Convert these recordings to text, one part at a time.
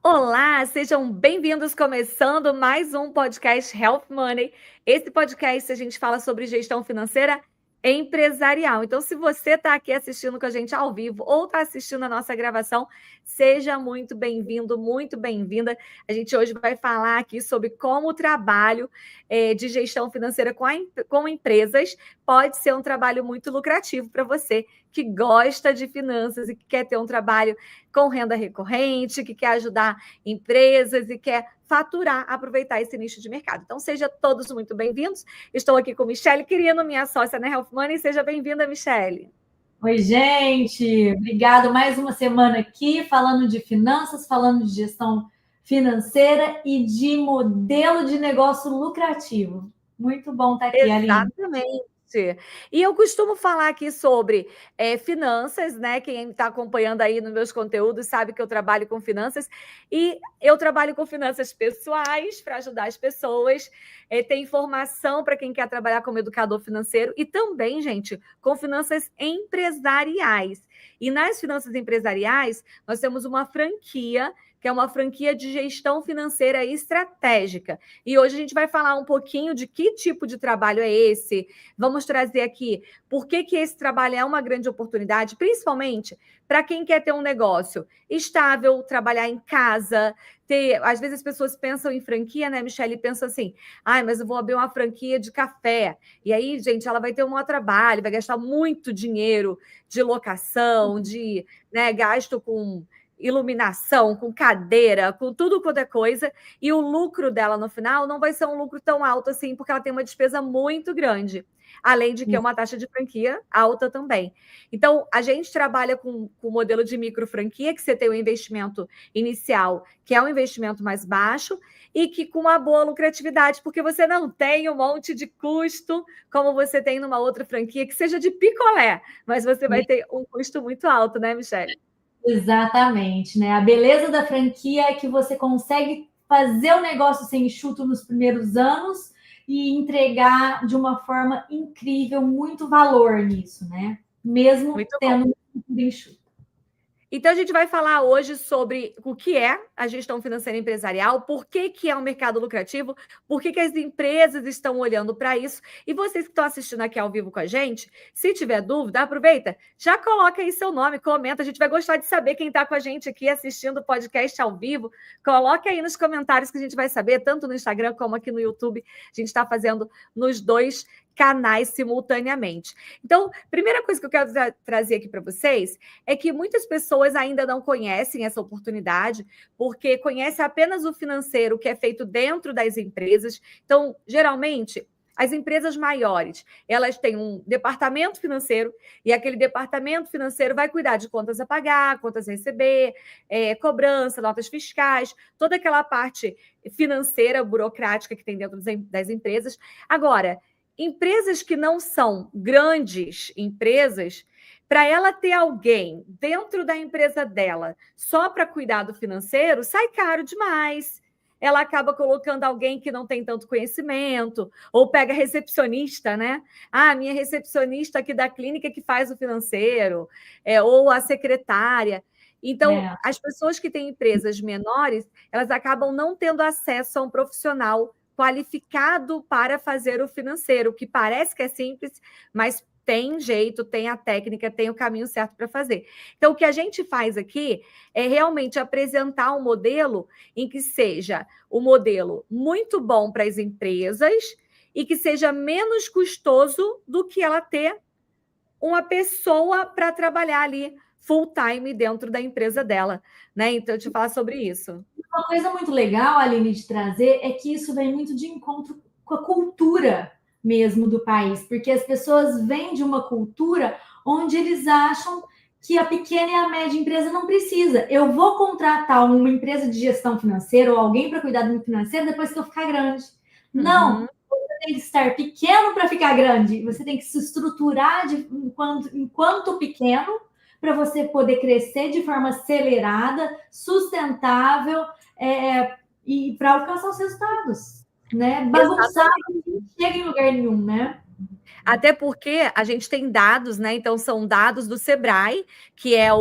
Olá, sejam bem-vindos, começando mais um podcast Health Money. Esse podcast a gente fala sobre gestão financeira empresarial. Então, se você está aqui assistindo com a gente ao vivo ou está assistindo a nossa gravação, seja muito bem-vindo, muito bem-vinda. A gente hoje vai falar aqui sobre como o trabalho de gestão financeira com empresas pode ser um trabalho muito lucrativo para você que gosta de finanças e que quer ter um trabalho com renda recorrente, que quer ajudar empresas e quer faturar, aproveitar esse nicho de mercado. Então, sejam todos muito bem-vindos. Estou aqui com Michele Quirino, minha sócia na Health Money. Seja bem-vinda, Michele. Oi, gente. Obrigada. Mais uma semana aqui falando de finanças, falando de gestão financeira e de modelo de negócio lucrativo. Muito bom estar aqui, Aline. Exatamente. E eu costumo falar aqui sobre finanças, né? Quem está acompanhando aí nos meus conteúdos sabe que eu trabalho com finanças e eu trabalho com finanças pessoais para ajudar as pessoas. Tem informação para quem quer trabalhar como educador financeiro e também, gente, com finanças empresariais. E nas finanças empresariais, nós temos uma franquia que é uma franquia de gestão financeira estratégica. E hoje a gente vai falar um pouquinho de que tipo de trabalho é esse. Vamos trazer aqui por que esse trabalho é uma grande oportunidade, principalmente para quem quer ter um negócio estável, trabalhar em casa, ter. Às vezes as pessoas pensam em franquia, né, Michele? E pensam assim: mas eu vou abrir uma franquia de café. E aí, gente, ela vai ter um maior trabalho, vai gastar muito dinheiro de locação, de gasto com iluminação, com cadeira, com tudo quanto é coisa, e o lucro dela no final não vai ser um lucro tão alto assim, porque ela tem uma despesa muito grande, além de que é uma taxa de franquia alta também. Então, a gente trabalha com o modelo de micro franquia, que você tem o investimento inicial, que é um investimento mais baixo, e que com uma boa lucratividade, porque você não tem um monte de custo, como você tem numa outra franquia, que seja de picolé, mas você vai ter um custo muito alto, né, Michele? Exatamente, né? A beleza da franquia é que você consegue fazer o negócio ser enxuto nos primeiros anos e entregar de uma forma incrível muito valor nisso, né? Mesmo Muito bom. tendo um enxuto. Então, a gente vai falar hoje sobre o que é a gestão financeira empresarial, por que é um mercado lucrativo, por que as empresas estão olhando para isso. E vocês que estão assistindo aqui ao vivo com a gente, se tiver dúvida, aproveita, já coloca aí seu nome, comenta. A gente vai gostar de saber quem está com a gente aqui assistindo o podcast ao vivo. Coloca aí nos comentários que a gente vai saber, tanto no Instagram como aqui no YouTube. A gente está fazendo nos dois canais simultaneamente. Então, primeira coisa que eu quero trazer aqui para vocês é que muitas pessoas ainda não conhecem essa oportunidade, porque conhecem apenas o financeiro que é feito dentro das empresas. Então, geralmente, as empresas maiores, elas têm um departamento financeiro e aquele departamento financeiro vai cuidar de contas a pagar, contas a receber, cobrança, notas fiscais, toda aquela parte financeira, burocrática que tem dentro das empresas. Agora, empresas que não são grandes empresas, para ela ter alguém dentro da empresa dela só para cuidar do financeiro, sai caro demais. Ela acaba colocando alguém que não tem tanto conhecimento, ou pega recepcionista, né? Minha recepcionista aqui da clínica que faz o financeiro, ou a secretária. Então, as pessoas que têm empresas menores, elas acabam não tendo acesso a um profissional qualificado para fazer o financeiro, que parece que é simples, mas tem jeito, tem a técnica, tem o caminho certo para fazer. Então, o que a gente faz aqui é realmente apresentar um modelo em que seja um modelo muito bom para as empresas e que seja menos custoso do que ela ter uma pessoa para trabalhar ali full time dentro da empresa dela, né? Então, eu te falar sobre isso. Uma coisa muito legal, Aline, de trazer é que isso vem muito de encontro com a cultura mesmo do país, porque as pessoas vêm de uma cultura onde eles acham que a pequena e a média empresa não precisa. Eu vou contratar uma empresa de gestão financeira ou alguém para cuidar do meu financeiro depois que eu ficar grande. Não, você tem que estar pequeno para ficar grande. Você tem que se estruturar enquanto pequeno para você poder crescer de forma acelerada, sustentável, e para alcançar os resultados, né? Bagunçar não chega em lugar nenhum, né? Até porque a gente tem dados, né? Então, são dados do Sebrae, que é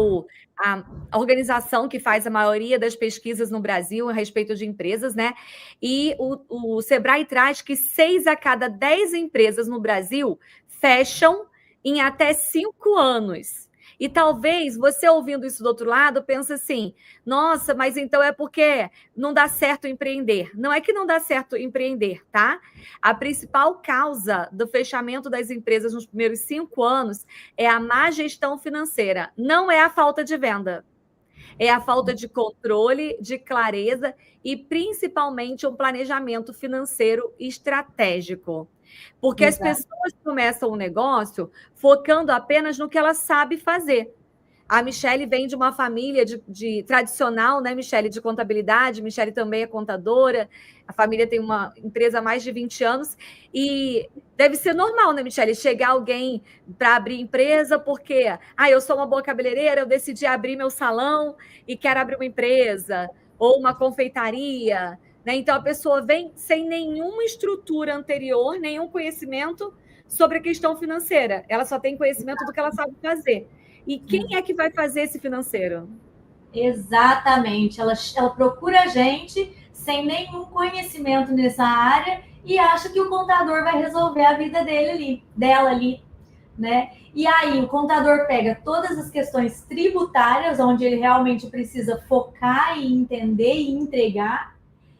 a organização que faz a maioria das pesquisas no Brasil a respeito de empresas, né? E o Sebrae traz que 6 a cada 10 empresas no Brasil fecham em até 5 anos. E talvez você ouvindo isso do outro lado pense assim: nossa, mas então é porque não dá certo empreender. Não é que não dá certo empreender, tá? A principal causa do fechamento das empresas nos primeiros 5 anos é a má gestão financeira, não é a falta de venda. É a falta de controle, de clareza e principalmente um planejamento financeiro estratégico. Porque as Exato. pessoas começam um negócio focando apenas no que ela sabe fazer. A Michele vem de uma família de tradicional, né, Michele, de contabilidade. Michele também é contadora. A família tem uma empresa há mais de 20 anos. E deve ser normal, né, Michele, chegar alguém para abrir empresa porque eu sou uma boa cabeleireira, eu decidi abrir meu salão e quero abrir uma empresa ou uma confeitaria. Né? Então, a pessoa vem sem nenhuma estrutura anterior, nenhum conhecimento sobre a questão financeira. Ela só tem conhecimento do que ela sabe fazer. E quem é que vai fazer esse financeiro? Exatamente. Ela procura a gente sem nenhum conhecimento nessa área e acha que o contador vai resolver a vida dela ali, né? E aí o contador pega todas as questões tributárias, onde ele realmente precisa focar e entender e entregar,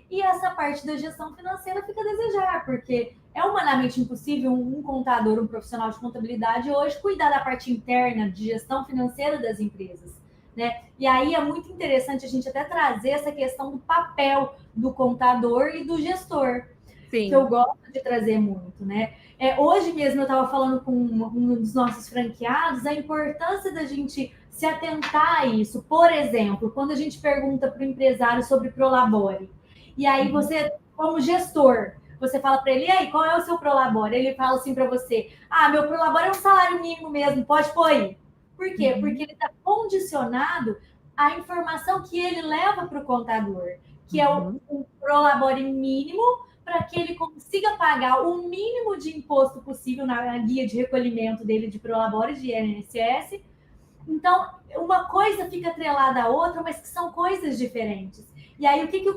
e essa parte da gestão financeira fica a desejar, porque é humanamente impossível um contador, um profissional de contabilidade hoje cuidar da parte interna de gestão financeira das empresas, né? E aí é muito interessante a gente até trazer essa questão do papel do contador e do gestor, Sim. que eu gosto de trazer muito, né? Hoje mesmo eu estava falando com um dos nossos franqueados a importância da gente se atentar a isso. Por exemplo, quando a gente pergunta para o empresário sobre Prolabore, e aí você, como gestor, você fala para ele: e aí, qual é o seu Prolabore? Ele fala assim para você: meu Prolabore é um salário mínimo mesmo, pode pôr aí. Por quê? Porque ele está condicionado à informação que ele leva para o contador, que é o Prolabore mínimo, para que ele consiga pagar o mínimo de imposto possível na guia de recolhimento dele de Prolabore, de INSS. Então, uma coisa fica atrelada à outra, mas que são coisas diferentes. E aí, o que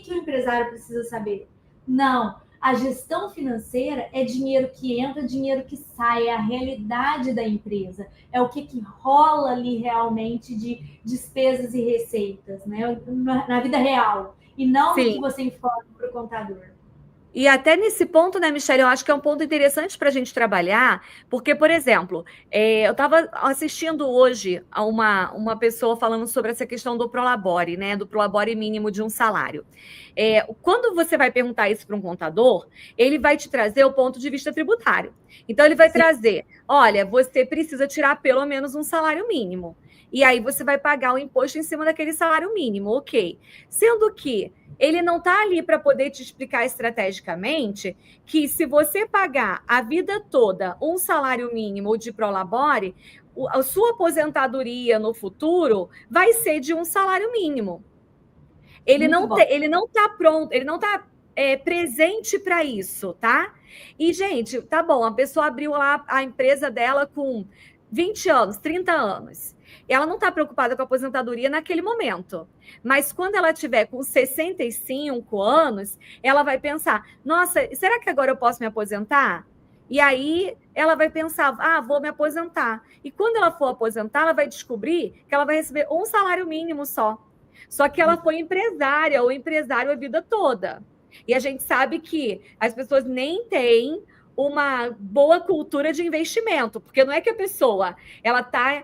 o empresário precisa saber? Não, a gestão financeira é dinheiro que entra, dinheiro que sai, é a realidade da empresa, é o que rola ali realmente de despesas e receitas, né? Na vida real, e não no que você informa para o contador. E até nesse ponto, né, Michele, eu acho que é um ponto interessante para a gente trabalhar, porque, por exemplo, eu estava assistindo hoje a uma pessoa falando sobre essa questão do Prolabore, né, do Prolabore mínimo de um salário. Quando você vai perguntar isso para um contador, ele vai te trazer o ponto de vista tributário. Então, ele vai trazer, olha, você precisa tirar pelo menos um salário mínimo. E aí você vai pagar o imposto em cima daquele salário mínimo, ok. Sendo que ele não está ali para poder te explicar estrategicamente que se você pagar a vida toda um salário mínimo de Prolabore, a sua aposentadoria no futuro vai ser de um salário mínimo. Ele não está pronto, ele não está presente para isso, tá? E, gente, tá bom, a pessoa abriu lá a empresa dela com 20 anos, 30 anos. Ela não está preocupada com a aposentadoria naquele momento. Mas quando ela tiver com 65 anos, ela vai pensar: nossa, será que agora eu posso me aposentar? E aí ela vai pensar: vou me aposentar. E quando ela for aposentar, ela vai descobrir que ela vai receber um salário mínimo só. Só que ela foi empresária ou empresário a vida toda. E a gente sabe que as pessoas nem têm uma boa cultura de investimento, porque não é que a pessoa ela está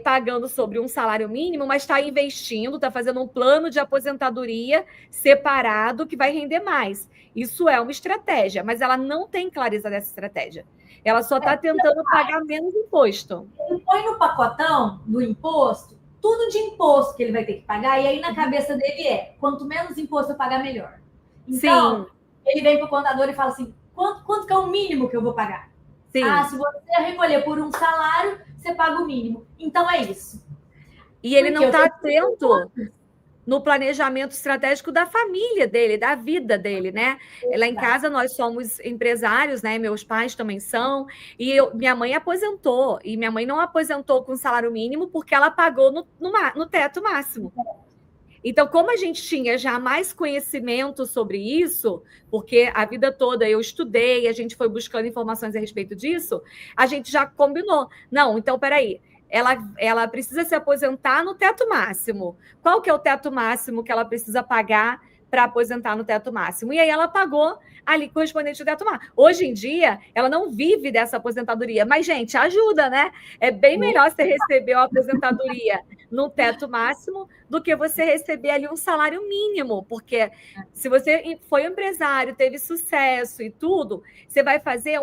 pagando sobre um salário mínimo, mas está investindo, está fazendo um plano de aposentadoria separado que vai render mais. Isso é uma estratégia, mas ela não tem clareza dessa estratégia. Ela só está tentando pagar menos imposto. Ele põe no pacotão do imposto tudo de imposto que ele vai ter que pagar, e aí na cabeça dele quanto menos imposto eu pagar, melhor. Então, ele vem para o contador e fala assim: quanto que é o mínimo que eu vou pagar? Sim. Se você recolher por um salário, você paga o mínimo. Então é isso. E ele não está atento no planejamento estratégico da família dele, da vida dele, né? Lá em casa nós somos empresários, né? Meus pais também são, e minha mãe aposentou, e minha mãe não aposentou com salário mínimo porque ela pagou no teto máximo. Então, como a gente tinha já mais conhecimento sobre isso, porque a vida toda eu estudei, a gente foi buscando informações a respeito disso, a gente já combinou. Não, então, peraí, ela precisa se aposentar no teto máximo. Qual que é o teto máximo que ela precisa pagar para aposentar no teto máximo? E aí ela pagou ali correspondente ao teto máximo. Hoje em dia, ela não vive dessa aposentadoria, mas, gente, ajuda, né? É bem melhor você receber a aposentadoria no teto máximo do que você receber ali um salário mínimo, porque se você foi empresário, teve sucesso e tudo, você vai fazer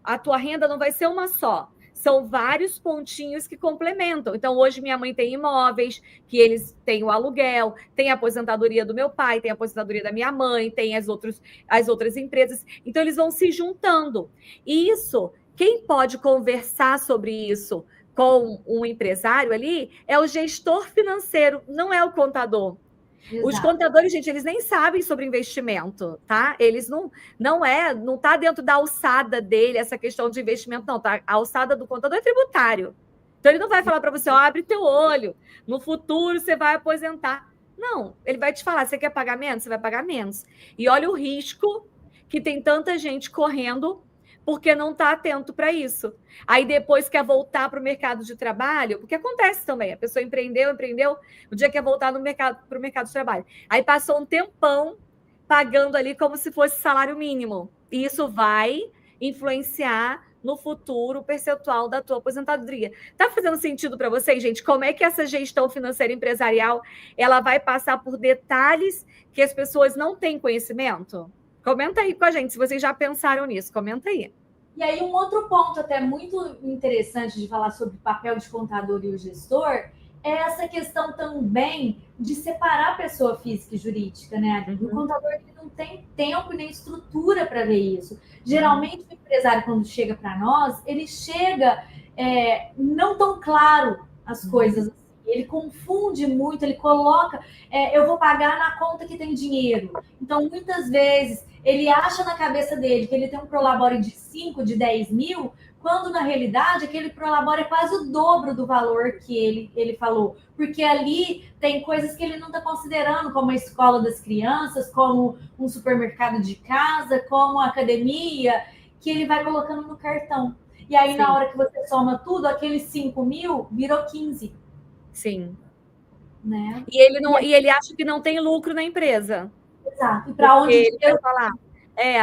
a tua renda não vai ser uma só. São vários pontinhos que complementam. Então, hoje minha mãe tem imóveis, que eles têm o aluguel, tem a aposentadoria do meu pai, tem a aposentadoria da minha mãe, tem as outras empresas. Então, eles vão se juntando. E isso, quem pode conversar sobre isso com um empresário ali é o gestor financeiro, não é o contador. Exato. Os contadores, gente, eles nem sabem sobre investimento, tá? Eles não tá dentro da alçada dele essa questão de investimento, não, tá? A alçada do contador é tributário. Então ele não vai falar para você, ó, abre teu olho, no futuro você vai aposentar. Não, ele vai te falar, você quer pagar menos? Você vai pagar menos. E olha o risco que tem tanta gente correndo porque não está atento para isso. Aí depois quer voltar para o mercado de trabalho, porque acontece também, a pessoa empreendeu, no dia quer voltar para o mercado de trabalho. Aí passou um tempão pagando ali como se fosse salário mínimo. E isso vai influenciar no futuro o percentual da tua aposentadoria. Tá fazendo sentido para vocês, gente? Como é que essa gestão financeira empresarial ela vai passar por detalhes que as pessoas não têm conhecimento? Comenta aí com a gente, se vocês já pensaram nisso, comenta aí. E aí, um outro ponto até muito interessante de falar sobre o papel de contador e o gestor é essa questão também de separar a pessoa física e jurídica, né? O contador ele não tem tempo nem estrutura para ver isso. Geralmente, o empresário, quando chega para nós, ele chega não tão claro as coisas. Ele confunde muito, ele coloca, eu vou pagar na conta que tem dinheiro. Então, muitas vezes, ele acha na cabeça dele que ele tem um prolabore de 5, de 10 mil, quando, na realidade, aquele prolabore é quase o dobro do valor que ele falou. Porque ali tem coisas que ele não está considerando, como a escola das crianças, como um supermercado de casa, como a academia, que ele vai colocando no cartão. E aí, na hora que você soma tudo, aqueles 5 mil virou 15. Sim. Né? E ele acha que não tem lucro na empresa. Exato. E para onde ele vai falar?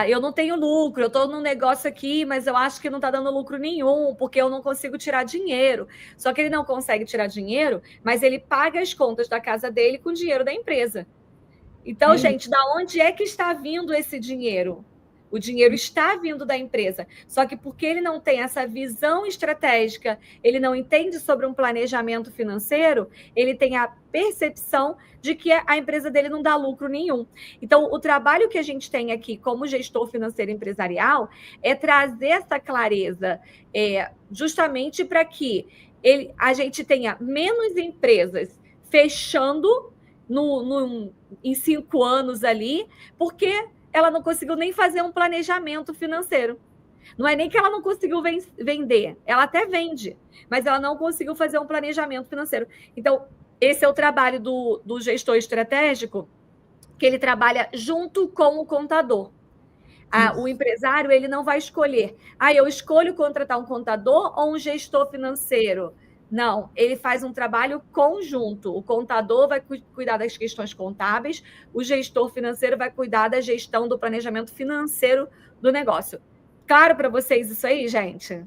Eu não tenho lucro, eu estou num negócio aqui, mas eu acho que não está dando lucro nenhum, porque eu não consigo tirar dinheiro. Só que ele não consegue tirar dinheiro, mas ele paga as contas da casa dele com o dinheiro da empresa. Então, gente, da onde é que está vindo esse dinheiro? O dinheiro está vindo da empresa. Só que porque ele não tem essa visão estratégica, ele não entende sobre um planejamento financeiro, ele tem a percepção de que a empresa dele não dá lucro nenhum. Então, o trabalho que a gente tem aqui como gestor financeiro empresarial é trazer essa clareza justamente para que a gente tenha menos empresas fechando em 5 anos ali, porque ela não conseguiu nem fazer um planejamento financeiro. Não é nem que ela não conseguiu vender, ela até vende, mas ela não conseguiu fazer um planejamento financeiro. Então, esse é o trabalho do gestor estratégico, que ele trabalha junto com o contador. O empresário, ele não vai escolher, eu escolho contratar um contador ou um gestor financeiro. Não, ele faz um trabalho conjunto. O contador vai cuidar das questões contábeis, o gestor financeiro vai cuidar da gestão do planejamento financeiro do negócio. Claro para vocês isso aí, gente?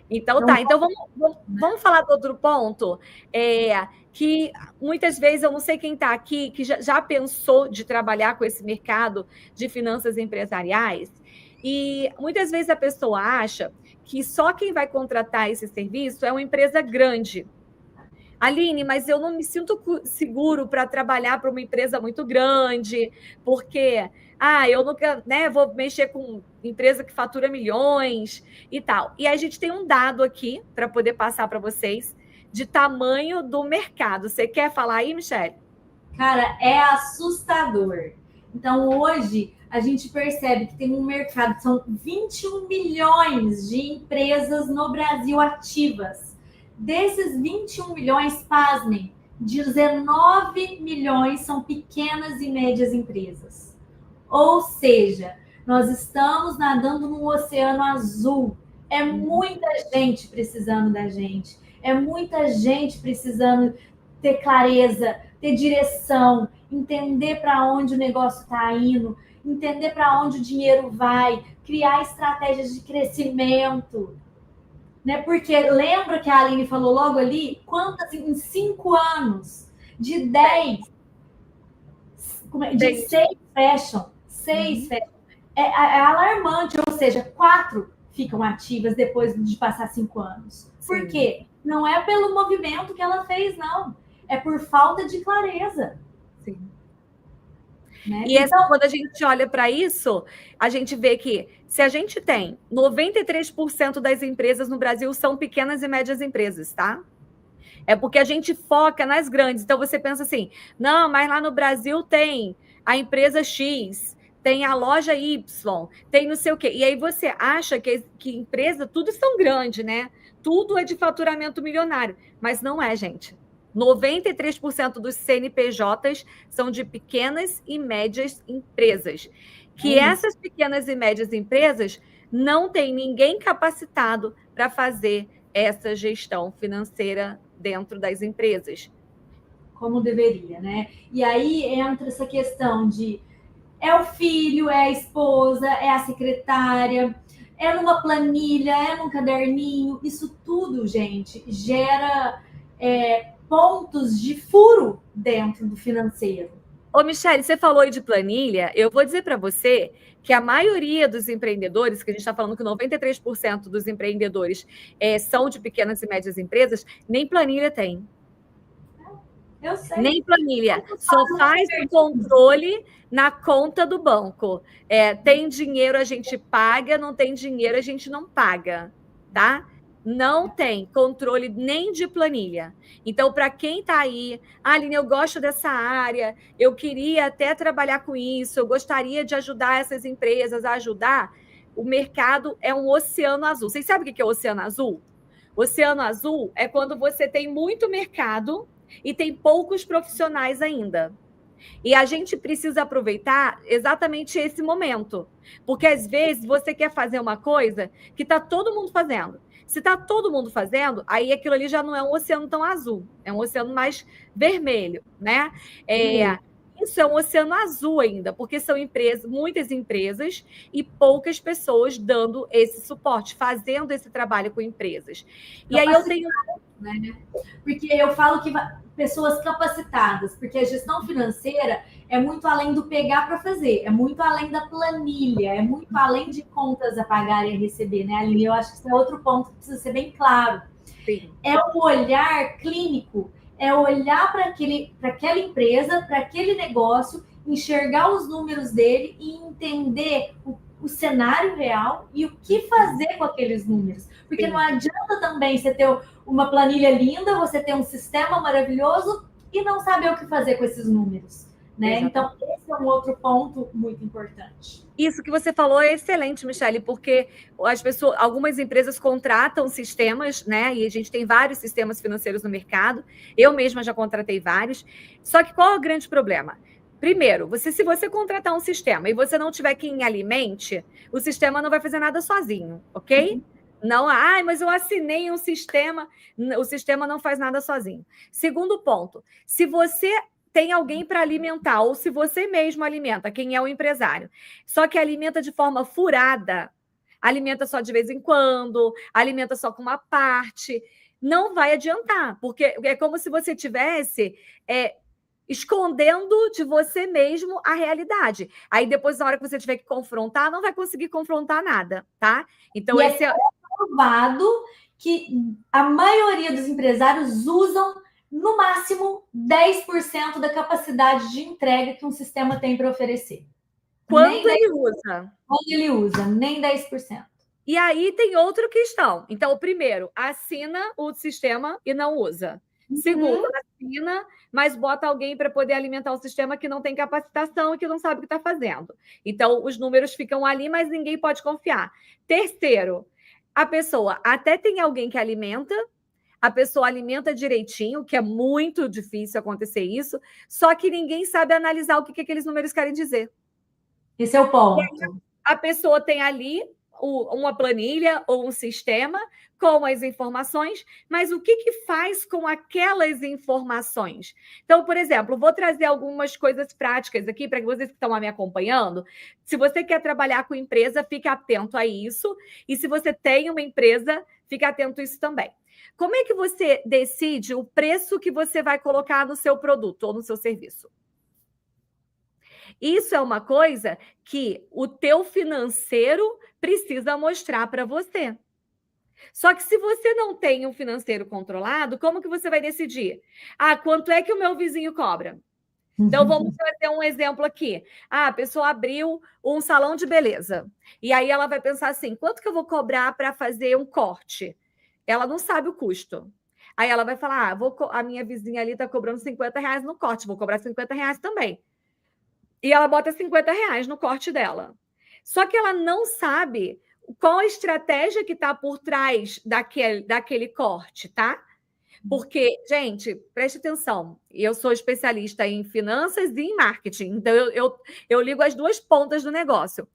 Então tá, então vamos falar do outro ponto, que muitas vezes, eu não sei quem está aqui, que já pensou de trabalhar com esse mercado de finanças empresariais, e muitas vezes a pessoa acha que só quem vai contratar esse serviço é uma empresa grande. Aline, mas eu não me sinto seguro para trabalhar para uma empresa muito grande, porque eu nunca vou mexer com empresa que fatura milhões e tal. E a gente tem um dado aqui para poder passar para vocês de tamanho do mercado. Você quer falar aí, Michele? Cara, é assustador. Então, hoje, a gente percebe que tem um mercado, são 21 milhões de empresas no Brasil ativas. Desses 21 milhões, pasmem, 19 milhões são pequenas e médias empresas. Ou seja, nós estamos nadando num oceano azul. É muita gente precisando da gente. É muita gente precisando ter clareza, ter direção, entender para onde o negócio está indo, entender para onde o dinheiro vai, criar estratégias de crescimento. Né? Porque lembra que a Aline falou logo ali, quantas em 5 anos, de 10, de 6 fecham, 6 fecham. É alarmante, ou seja, 4 ficam ativas depois de passar 5 anos. Por quê? Não é pelo movimento que ela fez, não. É por falta de clareza. Sim. Né? E então, quando a gente olha para isso, a gente vê que se a gente tem 93% das empresas no Brasil são pequenas e médias empresas, tá? É porque a gente foca nas grandes. Então você pensa assim, não, mas lá no Brasil tem a empresa X, tem a loja Y, tem não sei o quê. E aí você acha que empresa, tudo são grande, né? Tudo é de faturamento milionário. Mas não é, gente. 93% dos CNPJs são de pequenas e médias empresas. Que essas pequenas e médias empresas não tem ninguém capacitado para fazer essa gestão financeira dentro das empresas. Como deveria, né? E aí entra essa questão de é o filho, é a esposa, é a secretária, é numa planilha, é num caderninho. Isso tudo, gente, gera pontos de furo dentro do financeiro. Ô, Michele, você falou aí de planilha, eu vou dizer para você que a maioria dos empreendedores, que a gente está falando que 93% dos empreendedores são de pequenas e médias empresas, nem planilha tem. Eu sei. Nem planilha. Só faz o controle na conta do banco. Tem dinheiro, a gente paga, não tem dinheiro, a gente não paga, tá? Não tem controle nem de planilha. Então, para quem está aí, Aline, eu gosto dessa área, eu queria até trabalhar com isso, eu gostaria de ajudar essas empresas a ajudar. O mercado é um oceano azul. Vocês sabem o que é o oceano azul? Oceano azul é quando você tem muito mercado e tem poucos profissionais ainda. E a gente precisa aproveitar exatamente esse momento. Porque, às vezes, você quer fazer uma coisa que está todo mundo fazendo. Se está todo mundo fazendo, aí aquilo ali já não é um oceano tão azul. É um oceano mais vermelho, né? Isso é um oceano azul ainda, porque são muitas empresas e poucas pessoas dando esse suporte, fazendo esse trabalho com empresas. E aí eu tenho... Né? Porque eu falo que pessoas capacitadas, porque a gestão financeira é muito além do pegar para fazer, é muito além da planilha, é muito além de contas a pagar e a receber, né, Aline? Eu acho que esse é outro ponto que precisa ser bem claro. Sim. É o olhar clínico, é olhar para aquela empresa, para aquele negócio, enxergar os números dele e entender o cenário real e o que fazer com aqueles números. Porque não adianta também você ter uma planilha linda, você ter um sistema maravilhoso e não saber o que fazer com esses números. Né? Então, esse é um outro ponto muito importante. Isso que você falou é excelente, Michele, porque algumas empresas contratam sistemas, né? E a gente tem vários sistemas financeiros no mercado. Eu mesma já contratei vários. Só que qual é o grande problema? Primeiro, se você contratar um sistema e você não tiver quem alimente, o sistema não vai fazer nada sozinho, ok? Não, mas eu assinei um sistema, o sistema não faz nada sozinho. Segundo ponto, se você tem alguém para alimentar, ou se você mesmo alimenta, quem é o empresário, só que alimenta de forma furada, alimenta só de vez em quando, alimenta só com uma parte, não vai adiantar, porque é como se você tivesse escondendo de você mesmo a realidade. Aí depois, na hora que você tiver que confrontar, não vai conseguir confrontar nada, tá? Então, esse é provado que a maioria dos empresários usam no máximo 10% da capacidade de entrega que um sistema tem para oferecer. Quando ele usa? Quando ele usa, nem 10%. E aí tem outra questão. Então, o primeiro, assina o sistema e não usa. Segundo, assina, mas bota alguém para poder alimentar o sistema que não tem capacitação e que não sabe o que está fazendo. Então, os números ficam ali, mas ninguém pode confiar. Terceiro, a pessoa até tem alguém que alimenta, a pessoa alimenta direitinho, que é muito difícil acontecer isso, só que ninguém sabe analisar o que aqueles números querem dizer. Esse é o ponto. A pessoa tem ali uma planilha ou um sistema com as informações, mas o que faz com aquelas informações? Então, por exemplo, vou trazer algumas coisas práticas aqui para vocês que estão me acompanhando. Se você quer trabalhar com empresa, fique atento a isso. E se você tem uma empresa, fique atento a isso também. Como é que você decide o preço que você vai colocar no seu produto ou no seu serviço? Isso é uma coisa que o teu financeiro precisa mostrar para você. Só que se você não tem um financeiro controlado, como que você vai decidir? Ah, quanto é que o meu vizinho cobra? Então, vamos fazer um exemplo aqui. Ah, a pessoa abriu um salão de beleza. E aí ela vai pensar assim, quanto que eu vou cobrar para fazer um corte? Ela não sabe o custo. Aí ela vai falar, a minha vizinha ali está cobrando R$50 no corte, vou cobrar R$50 também. E ela bota R$50 no corte dela. Só que ela não sabe qual a estratégia que está por trás daquele corte, tá? Porque, gente, preste atenção, eu sou especialista em finanças e em marketing, então eu ligo as duas pontas do negócio.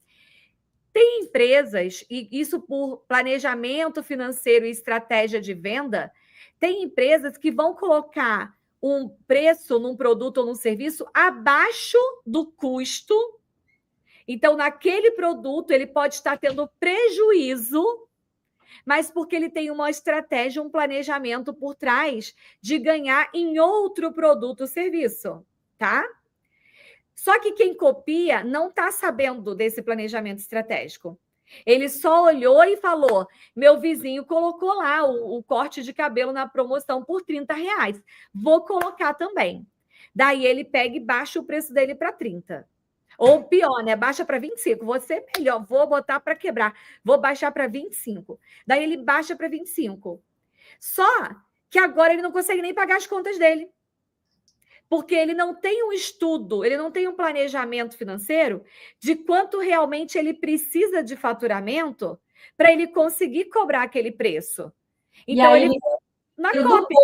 Tem empresas, e isso por planejamento financeiro e estratégia de venda, tem empresas que vão colocar um preço num produto ou num serviço abaixo do custo. Então, naquele produto, ele pode estar tendo prejuízo, mas porque ele tem uma estratégia, um planejamento por trás de ganhar em outro produto ou serviço, tá? Só que quem copia não está sabendo desse planejamento estratégico. Ele só olhou e falou: meu vizinho colocou lá o corte de cabelo na promoção por R$30. Vou colocar também. Daí ele pega e baixa o preço dele para 30. Ou pior, né? Baixa para 25. Você melhor, vou botar para quebrar. Vou baixar para 25. Daí ele baixa para 25. Só que agora ele não consegue nem pagar as contas dele. Porque ele não tem um estudo, ele não tem um planejamento financeiro de quanto realmente ele precisa de faturamento para ele conseguir cobrar aquele preço. Então, ele na cópia.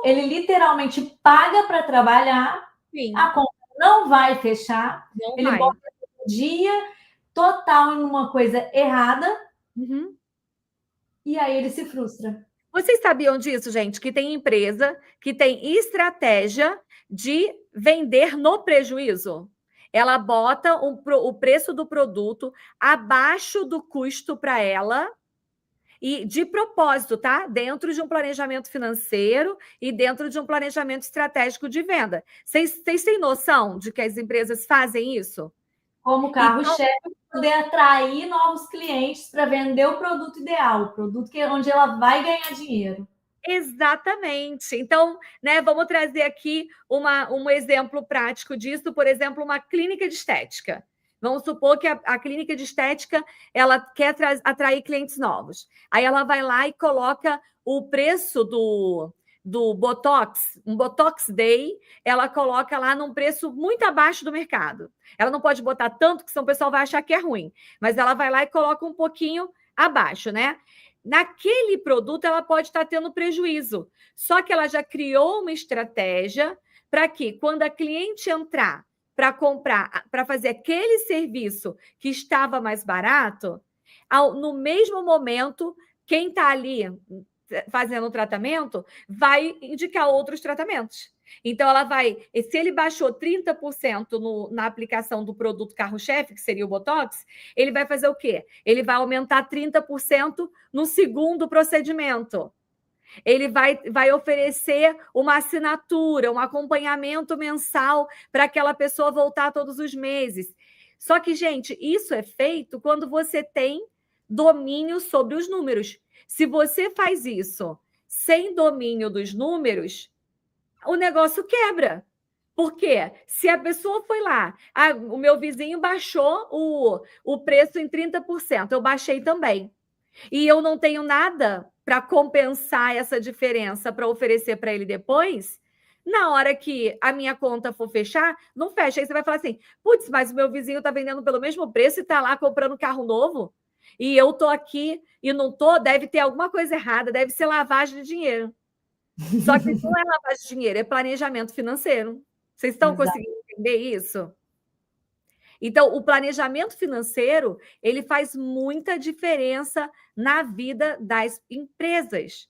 Ele literalmente paga para trabalhar, sim, a conta não vai fechar, não ele vai. Bota o dia total em uma coisa errada, e aí ele se frustra. Vocês sabiam disso, gente? Que tem empresa que tem estratégia de vender no prejuízo. Ela bota o preço do produto abaixo do custo para ela e de propósito, tá? Dentro de um planejamento financeiro e dentro de um planejamento estratégico de venda. Vocês têm noção de que as empresas fazem isso? Como carro-chefe, poder atrair novos clientes para vender o produto ideal, o produto onde ela vai ganhar dinheiro. Exatamente. Então, né, vamos trazer aqui um exemplo prático disso, por exemplo, uma clínica de estética. Vamos supor que a clínica de estética ela quer atrair clientes novos. Aí ela vai lá e coloca o preço do Botox, um Botox Day, ela coloca lá num preço muito abaixo do mercado. Ela não pode botar tanto, que senão o pessoal vai achar que é ruim. Mas ela vai lá e coloca um pouquinho abaixo, né? Naquele produto, ela pode estar tendo prejuízo. Só que ela já criou uma estratégia para que, quando a cliente entrar para comprar, para fazer aquele serviço que estava mais barato, no mesmo momento, quem está ali fazendo o tratamento vai indicar outros tratamentos. Então, ela vai... Se ele baixou 30% na aplicação do produto carro-chefe, que seria o Botox, ele vai fazer o quê? Ele vai aumentar 30% no segundo procedimento. Ele vai oferecer uma assinatura, um acompanhamento mensal para aquela pessoa voltar todos os meses. Só que, gente, isso é feito quando você tem domínio sobre os números. Se você faz isso sem domínio dos números, o negócio quebra. Por quê? Se a pessoa foi lá, o meu vizinho baixou o preço em 30%, eu baixei também. e eu não tenho nada para compensar essa diferença para oferecer para ele depois, na hora que a minha conta for fechar, não fecha. Aí você vai falar assim: putz, mas o meu vizinho está vendendo pelo mesmo preço e está lá comprando carro novo. E eu estou aqui e não estou, deve ter alguma coisa errada, deve ser lavagem de dinheiro. Só que não é lavagem de dinheiro, é planejamento financeiro. Vocês estão Exato. conseguindo entender isso? Então, o planejamento financeiro, ele faz muita diferença na vida das empresas.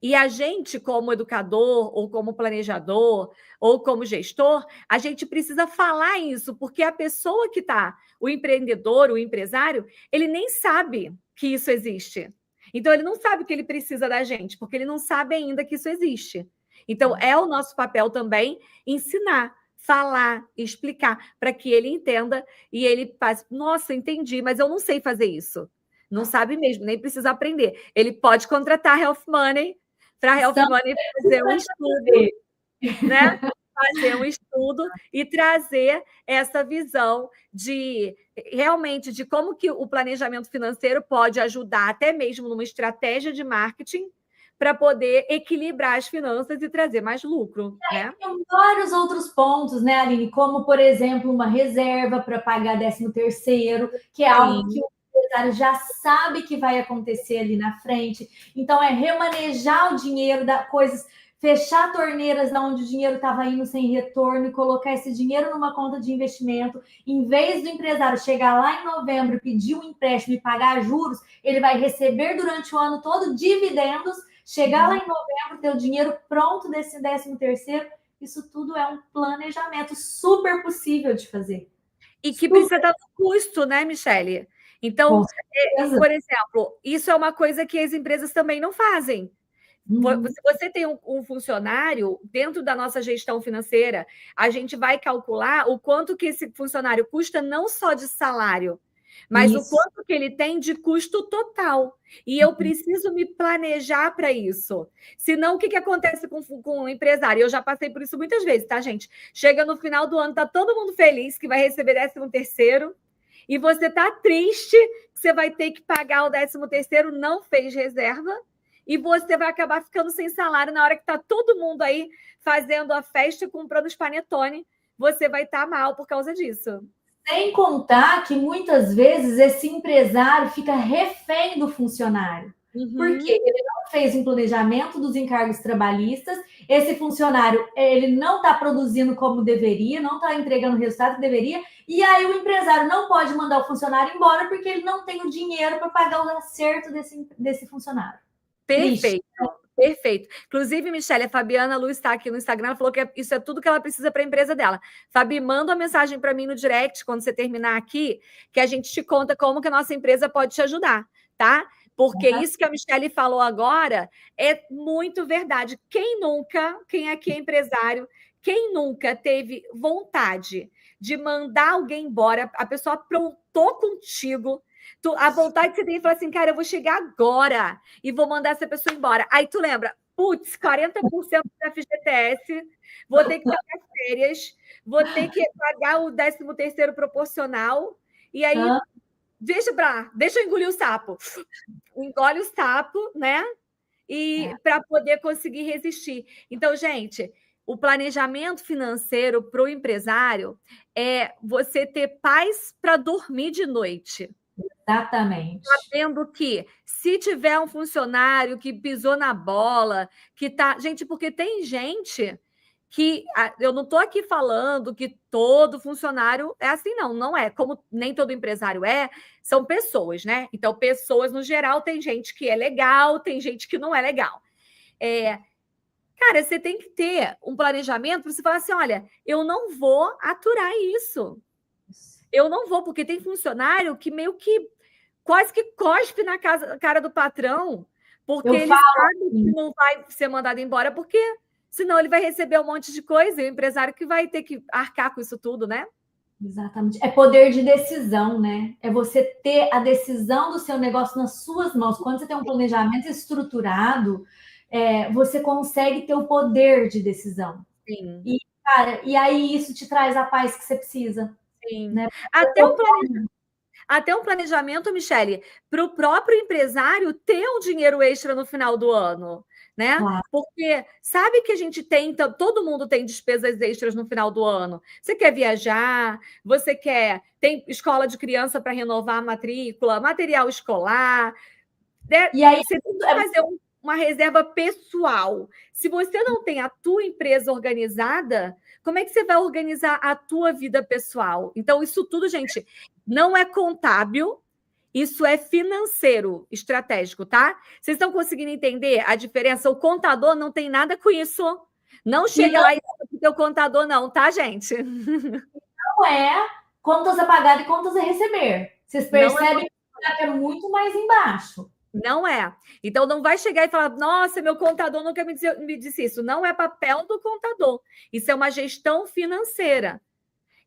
E a gente, como educador, ou como planejador, ou como gestor, a gente precisa falar isso, porque a pessoa que está, o empreendedor, o empresário, ele nem sabe que isso existe. Então, ele não sabe que ele precisa da gente, porque ele não sabe ainda que isso existe. Então, é o nosso papel também ensinar, falar, explicar, para que ele entenda e ele faz, nossa, entendi, mas eu não sei fazer isso. Não sabe mesmo, nem precisa aprender. Ele pode contratar Health Money para Health Estamos Money fazer um estudo, né? Fazer um estudo e trazer essa visão de realmente de como que o planejamento financeiro pode ajudar até mesmo numa estratégia de marketing para poder equilibrar as finanças e trazer mais lucro, né? Tem vários outros pontos, né, Aline? Como, por exemplo, uma reserva para pagar 13º, que é algo que Sim. o empresário já sabe que vai acontecer ali na frente. Então, é remanejar o dinheiro da coisas, fechar torneiras onde o dinheiro estava indo sem retorno e colocar esse dinheiro numa conta de investimento. Em vez do empresário chegar lá em novembro, pedir um empréstimo e pagar juros, ele vai receber durante o ano todo dividendos, chegar lá em novembro, ter o dinheiro pronto desse 13º, isso tudo é um planejamento super possível de fazer. E que Super, precisa dar um custo, né, Michele? com Então, certeza. por exemplo, isso é uma coisa que as empresas também não fazem. Uhum. Se você tem um funcionário, dentro da nossa gestão financeira, a gente vai calcular o quanto que esse funcionário custa, não só de salário, mas o Isso. quanto que ele tem de custo total. E eu preciso me planejar para isso. Senão, o que acontece com o empresário? Eu já passei por isso muitas vezes, tá, gente? Chega no final do ano, tá todo mundo feliz que vai receber 13º, e você tá triste que você vai ter que pagar o 13º, não fez reserva, e você vai acabar ficando sem salário na hora que está todo mundo aí fazendo a festa, comprando os panetone, você vai estar mal por causa disso. Sem contar que muitas vezes esse empresário fica refém do funcionário. Porque ele não fez um planejamento dos encargos trabalhistas, esse funcionário ele não está produzindo como deveria, não está entregando o resultado que deveria, e aí o empresário não pode mandar o funcionário embora porque ele não tem o dinheiro para pagar o acerto desse funcionário. Triste. Perfeito, perfeito. Inclusive, Michele, a Fabiana Lu está aqui no Instagram, ela falou que isso é tudo que ela precisa para a empresa dela. Fabi, manda uma mensagem para mim no direct, quando você terminar aqui, que a gente te conta como que a nossa empresa pode te ajudar, tá? Porque isso que a Michele falou agora é muito verdade. Quem aqui é empresário, quem nunca teve vontade de mandar alguém embora, a pessoa aprontou contigo, a vontade que você tem de falar assim, cara, eu vou chegar agora e vou mandar essa pessoa embora. Aí tu lembra, putz, 40% da FGTS, vou ter que pagar férias, vou ter que pagar o 13º proporcional, e aí deixa eu engolir o sapo. Engole o sapo, né? E para poder conseguir resistir. Então, gente, o planejamento financeiro para o empresário é você ter paz para dormir de noite. Exatamente. Sabendo que se tiver um funcionário que pisou na bola, que tá. Gente, porque tem gente que. Eu não estou aqui falando que todo funcionário é assim, não. Não é. Como nem todo empresário é, são pessoas, né? Então, pessoas no geral, tem gente que é legal, tem gente que não é legal. Cara, você tem que ter um planejamento para você falar assim: olha, eu não vou aturar isso. Eu não vou, porque tem funcionário que meio que quase que cospe na cara do patrão, porque Eu ele falo sabe que assim, não vai ser mandado embora, porque senão ele vai receber um monte de coisa, e o empresário que vai ter que arcar com isso tudo, né? exatamente. É poder de decisão, né? É você ter a decisão do seu negócio nas suas mãos. Quando você tem um planejamento estruturado, você consegue ter o poder de decisão. Sim, E, cara, e aí isso te traz a paz que você precisa, sim. né? Até um planejamento. até um planejamento, Michele, para o próprio empresário ter um dinheiro extra no final do ano, né? Claro. Porque sabe que a gente tem, todo mundo tem despesas extras no final do ano. Você quer viajar, tem escola de criança para renovar a matrícula, material escolar, né? E aí, Você tem que fazer uma reserva pessoal. Se você não tem a tua empresa organizada, como é que você vai organizar a tua vida pessoal? Então, isso tudo, gente, não é contábil, isso é financeiro, estratégico, tá? Vocês estão conseguindo entender a diferença? O contador não tem nada com isso. Não chega lá e o teu contador, não, tá, gente? não é contas a pagar e contas a receber. Vocês percebem que é muito mais embaixo. Não é. Então, não vai chegar e falar, nossa, meu contador nunca me disse isso. Não é papel do contador. Isso é uma gestão financeira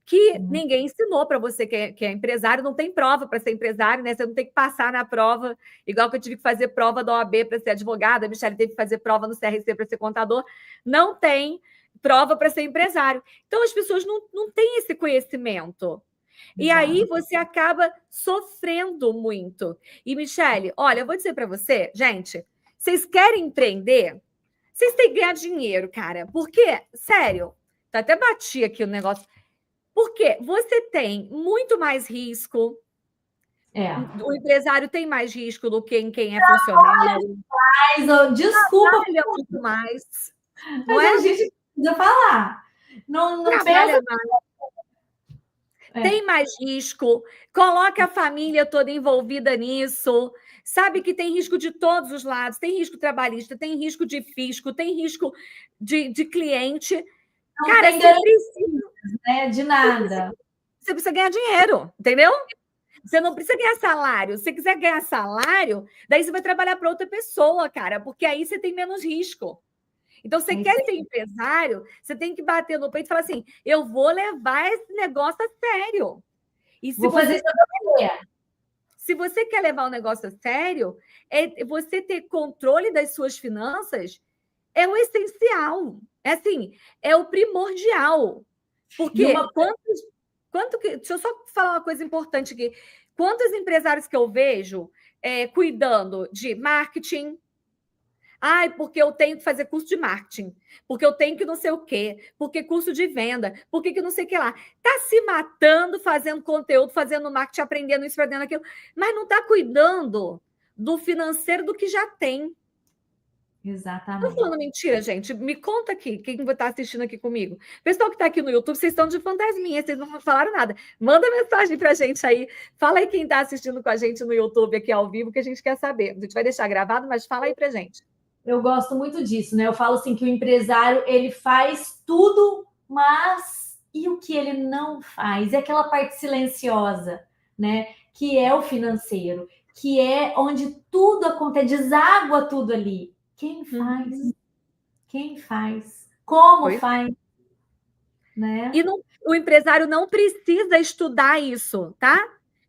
que ninguém ensinou para você que é empresário. Não tem prova para ser empresário, né? Você não tem que passar na prova, igual que eu tive que fazer prova da OAB para ser advogada, a Michele teve que fazer prova no CRC para ser contador. Não tem prova para ser empresário. Então, as pessoas não têm esse conhecimento. E aí você acaba sofrendo muito. E, Michele, olha, eu vou dizer para você, gente, vocês querem empreender? Vocês têm que ganhar dinheiro, cara. Porque, sério, até bati aqui o negócio. Porque você tem muito mais risco. O empresário tem mais risco do que quem é funcionário. Mas, desculpa. Trabalha muito mais. Não é? A gente precisa falar. Não pensa... mais. Tem mais risco, coloca a família toda envolvida nisso, sabe que tem risco de todos os lados, tem risco trabalhista, tem risco de fisco, tem risco de cliente. Não cara, tem garantia, né? De nada. Você precisa ganhar dinheiro, entendeu? Você não precisa ganhar salário. Se você quiser ganhar salário, daí você vai trabalhar para outra pessoa, cara, porque aí você tem menos risco. Então, você quer ser empresário, você tem que bater no peito e falar assim, eu vou levar esse negócio a sério. E se você quer levar o negócio a sério, você ter controle das suas finanças é o essencial. É assim, é o primordial. Porque deixa eu só falar uma coisa importante aqui. Quantos empresários que eu vejo cuidando de marketing, porque eu tenho que fazer curso de marketing, porque eu tenho que não sei o quê, porque curso de venda, porque que não sei o que lá. Está se matando, fazendo conteúdo, fazendo marketing, aprendendo isso, aprendendo aquilo, mas não está cuidando do financeiro do que já tem. Exatamente. Estou falando mentira, gente? Me conta aqui, quem está assistindo aqui comigo. Pessoal que está aqui no YouTube, vocês estão de fantasminha, vocês não falaram nada. Manda mensagem para a gente aí. Fala aí quem está assistindo com a gente no YouTube aqui ao vivo, que a gente quer saber. A gente vai deixar gravado, mas fala aí para a gente. Eu gosto muito disso, né? Eu falo assim que o empresário, ele faz tudo, mas e o que ele não faz? É aquela parte silenciosa, né? Que é o financeiro, que é onde tudo acontece, deságua tudo ali. Quem faz? Quem faz? Como faz? Né? E o empresário não precisa estudar isso, tá?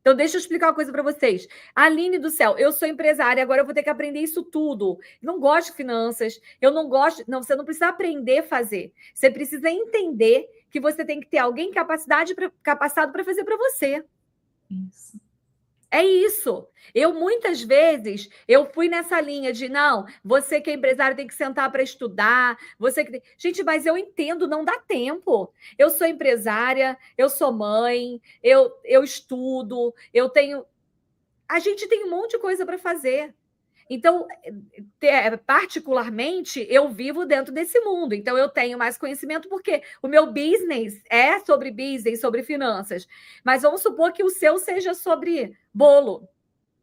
Então, deixa eu explicar uma coisa para vocês. Aline do céu, eu sou empresária, agora eu vou ter que aprender isso tudo. Não gosto de finanças, eu não gosto... Não, você não precisa aprender a fazer. Você precisa entender que você tem que ter alguém capacitado para fazer para você. Isso. É isso. Muitas vezes, eu fui nessa linha de, não, você que é empresário tem que sentar para estudar, Gente, mas eu entendo, não dá tempo. Eu sou empresária, eu sou mãe, eu estudo, A gente tem um monte de coisa para fazer. Então, particularmente, eu vivo dentro desse mundo. Então, eu tenho mais conhecimento porque o meu business é sobre business, sobre finanças. Mas vamos supor que o seu seja sobre bolo,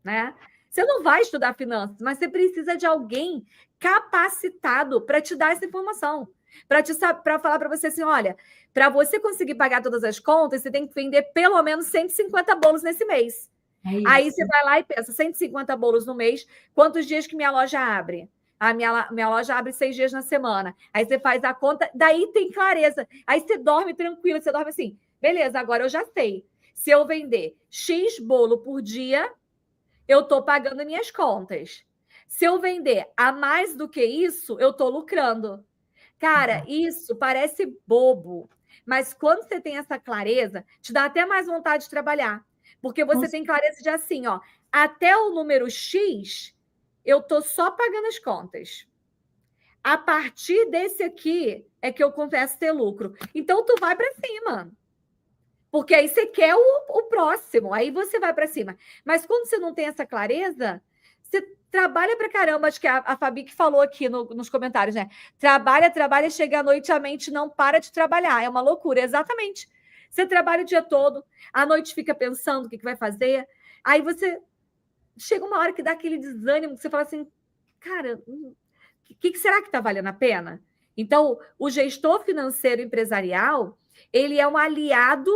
né? Você não vai estudar finanças, mas você precisa de alguém capacitado para te dar essa informação. Para falar para você assim, olha, para você conseguir pagar todas as contas, você tem que vender pelo menos 150 bolos nesse mês. Aí você vai lá e pensa, 150 bolos no mês, quantos dias que minha loja abre? A minha loja abre 6 dias na semana. Aí você faz a conta, daí tem clareza. Aí você dorme tranquilo, você dorme assim, beleza, agora eu já sei. Se eu vender X bolo por dia, eu estou pagando minhas contas. Se eu vender a mais do que isso, eu estou lucrando. Cara, isso parece bobo, mas quando você tem essa clareza, te dá até mais vontade de trabalhar. Porque você tem clareza de assim, ó, até o número X, eu estou só pagando as contas. A partir desse aqui é que eu começo a ter lucro. Então, tu vai para cima. Porque aí você quer o próximo, aí você vai para cima. Mas quando você não tem essa clareza, você trabalha para caramba. Acho que a Fabi que falou aqui nos comentários, né? Trabalha, chega à noite, a mente não para de trabalhar. É uma loucura, exatamente. Você trabalha o dia todo, à noite fica pensando o que vai fazer. Aí você chega uma hora que dá aquele desânimo, que você fala assim, cara, o que será que está valendo a pena? Então, o gestor financeiro empresarial, ele é um aliado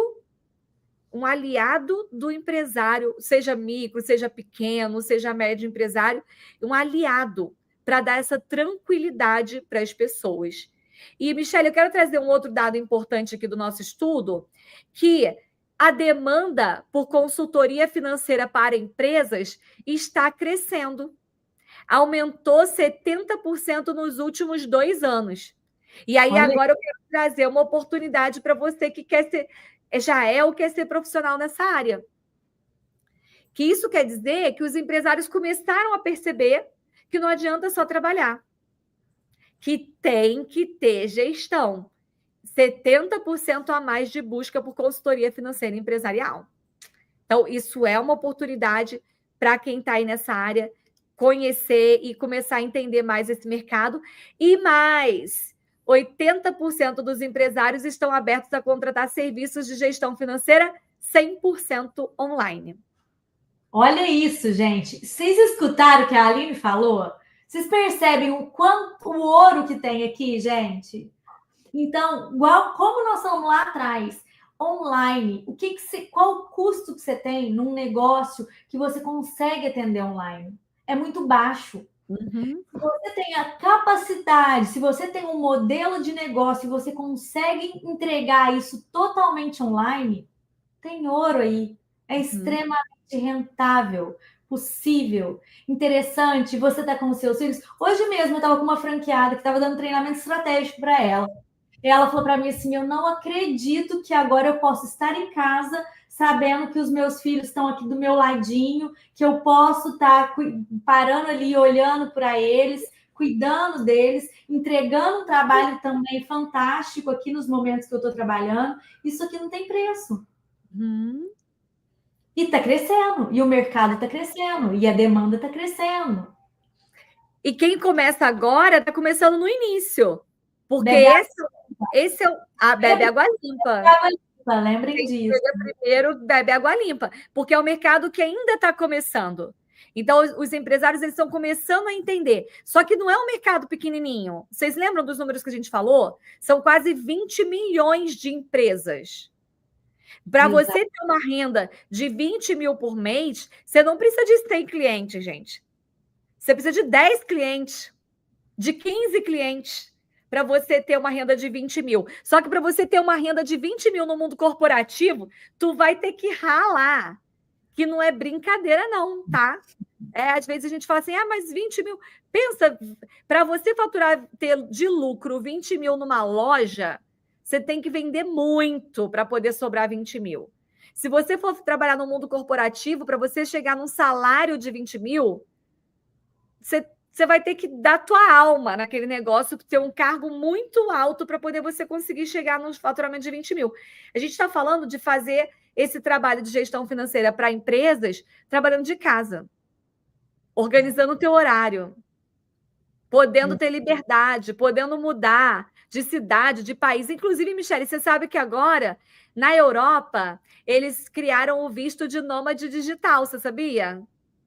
do empresário, seja micro, seja pequeno, seja médio empresário, um aliado para dar essa tranquilidade para as pessoas. E, Michele, eu quero trazer um outro dado importante aqui do nosso estudo, que a demanda por consultoria financeira para empresas está crescendo. Aumentou 70% nos últimos 2 anos. E aí, agora eu quero trazer uma oportunidade para você que quer ser, já é ou quer ser profissional nessa área. Que isso quer dizer que os empresários começaram a perceber que não adianta só trabalhar, que tem que ter gestão. 70% a mais de busca por consultoria financeira empresarial. Então, isso é uma oportunidade para quem está aí nessa área conhecer e começar a entender mais esse mercado. E mais, 80% dos empresários estão abertos a contratar serviços de gestão financeira 100% online. Olha isso, gente. Vocês escutaram o que a Aline falou? Vocês percebem o quanto o ouro que tem aqui, gente? Então, igual como nós estamos lá atrás, online, qual o custo que você tem num negócio que você consegue atender online? É muito baixo. Uhum. Se você tem a capacidade, se você tem um modelo de negócio e você consegue entregar isso totalmente online, tem ouro aí. É extremamente rentável, possível, interessante. Você está com os seus filhos. Hoje mesmo eu estava com uma franqueada que estava dando treinamento estratégico para ela. E ela falou para mim assim: eu não acredito que agora eu posso estar em casa sabendo que os meus filhos estão aqui do meu ladinho, que eu posso estar parando ali, olhando para eles, cuidando deles, entregando um trabalho também fantástico aqui nos momentos que eu estou trabalhando. Isso aqui não tem preço. E está crescendo, e o mercado está crescendo, e a demanda está crescendo. E quem começa agora está começando no início. Porque esse é a bebe água limpa. Lembrem disso. Primeiro, bebe água limpa, porque é um mercado que ainda está começando. Então, os empresários eles estão começando a entender. Só que não é um mercado pequenininho. Vocês lembram dos números que a gente falou? São quase 20 milhões de empresas. Para você ter uma renda de 20 mil por mês, você não precisa de 100 clientes, gente. Você precisa de 10 clientes, de 15 clientes, para você ter uma renda de 20 mil. Só que para você ter uma renda de 20 mil no mundo corporativo, tu vai ter que ralar, que não é brincadeira não, tá? Às vezes a gente fala assim, mas 20 mil... Pensa, para você faturar, ter de lucro 20 mil numa loja, você tem que vender muito para poder sobrar 20 mil. Se você for trabalhar no mundo corporativo, para você chegar num salário de 20 mil, você vai ter que dar tua alma naquele negócio, ter um cargo muito alto para poder você conseguir chegar no faturamento de 20 mil. A gente está falando de fazer esse trabalho de gestão financeira para empresas trabalhando de casa, organizando o teu horário, podendo ter liberdade, podendo mudar de cidade, de país. Inclusive, Michele, você sabe que agora, na Europa, eles criaram o visto de nômade digital, você sabia?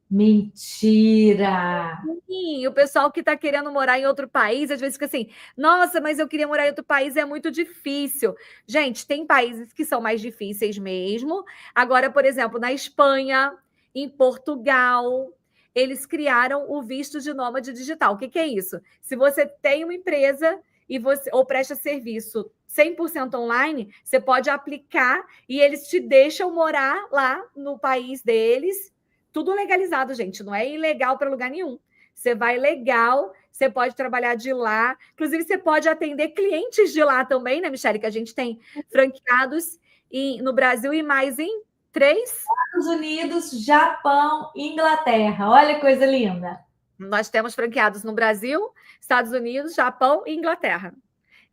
Mentira! Sim, o pessoal que está querendo morar em outro país, às vezes fica assim, nossa, mas eu queria morar em outro país, é muito difícil. Gente, tem países que são mais difíceis mesmo. Agora, por exemplo, na Espanha, em Portugal, eles criaram o visto de nômade digital. O que é isso? Se você tem uma empresa e você ou presta serviço 100% online, você pode aplicar e eles te deixam morar lá no país deles. Tudo legalizado, gente. Não é ilegal para lugar nenhum. Você vai legal, você pode trabalhar de lá. Inclusive, você pode atender clientes de lá também, né, Michele? Que a gente tem franqueados no Brasil e mais em 3? Estados Unidos, Japão, Inglaterra. Olha que coisa linda. Nós temos franqueados no Brasil, Estados Unidos, Japão e Inglaterra.